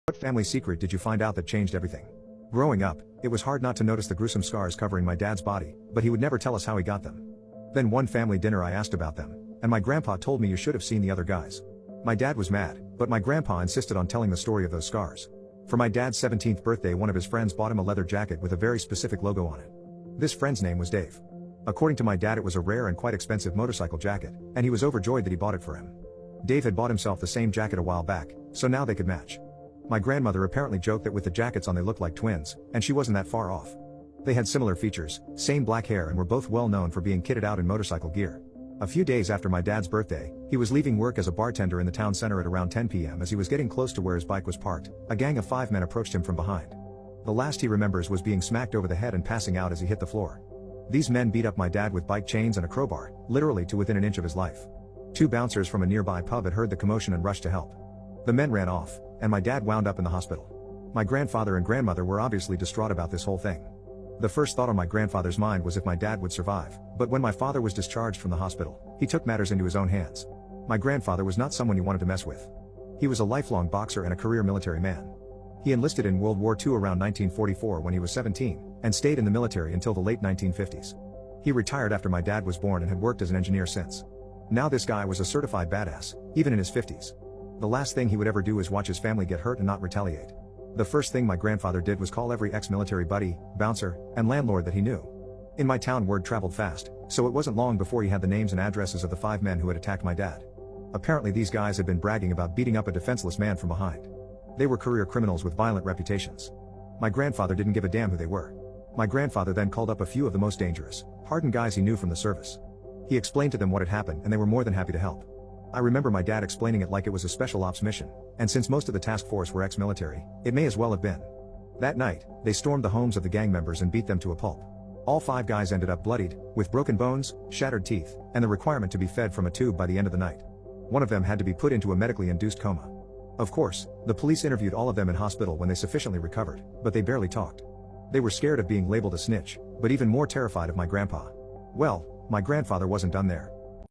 What family secret did you find out that changed everything? Growing up, it was hard not to notice the gruesome scars covering my dad's body, but he would never tell us how he got them. Then one family dinner I asked about them, and my grandpa told me you should have seen the other guys. My dad was mad, but my grandpa insisted on telling the story of those scars. For my dad's 17th birthday, one of his friends bought him a leather jacket with a very specific logo on it. This friend's name was Dave. According to my dad, it was a rare and quite expensive motorcycle jacket, and he was overjoyed that he bought it for him. Dave had bought himself the same jacket a while back, so now they could match. My grandmother apparently joked that with the jackets on they looked like twins, and she wasn't that far off. They had similar features, same black hair, and were both well known for being kitted out in motorcycle gear. A few days after my dad's birthday, he was leaving work as a bartender in the town center at around 10 p.m. As he was getting close to where his bike was parked, a gang of 5 men approached him from behind. The last he remembers was being smacked over the head and passing out as he hit the floor. These men beat up my dad with bike chains and a crowbar, literally to within an inch of his life. 2 bouncers from a nearby pub had heard the commotion and rushed to help. The men ran off, and my dad wound up in the hospital. My grandfather and grandmother were obviously distraught about this whole thing. The first thought on my grandfather's mind was if my dad would survive, but when my father was discharged from the hospital, he took matters into his own hands. My grandfather was not someone you wanted to mess with. He was a lifelong boxer and a career military man. He enlisted in World War II around 1944 when he was 17, and stayed in the military until the late 1950s. He retired after my dad was born and had worked as an engineer since. Now this guy was a certified badass, even in his 50s. The last thing he would ever do is watch his family get hurt and not retaliate. The first thing my grandfather did was call every ex-military buddy, bouncer, and landlord that he knew. In my town, word traveled fast, so it wasn't long before he had the names and addresses of the 5 men who had attacked my dad. Apparently these guys had been bragging about beating up a defenseless man from behind. They were career criminals with violent reputations. My grandfather didn't give a damn who they were. My grandfather then called up a few of the most dangerous, hardened guys he knew from the service. He explained to them what had happened, and they were more than happy to help. I remember my dad explaining it like it was a special ops mission, and since most of the task force were ex-military, it may as well have been. That night, they stormed the homes of the gang members and beat them to a pulp. All 5 guys ended up bloodied, with broken bones, shattered teeth, and the requirement to be fed from a tube by the end of the night. One of them had to be put into a medically induced coma. Of course, the police interviewed all of them in hospital when they sufficiently recovered, but they barely talked. They were scared of being labeled a snitch, but even more terrified of my grandpa. Well, my grandfather wasn't done there.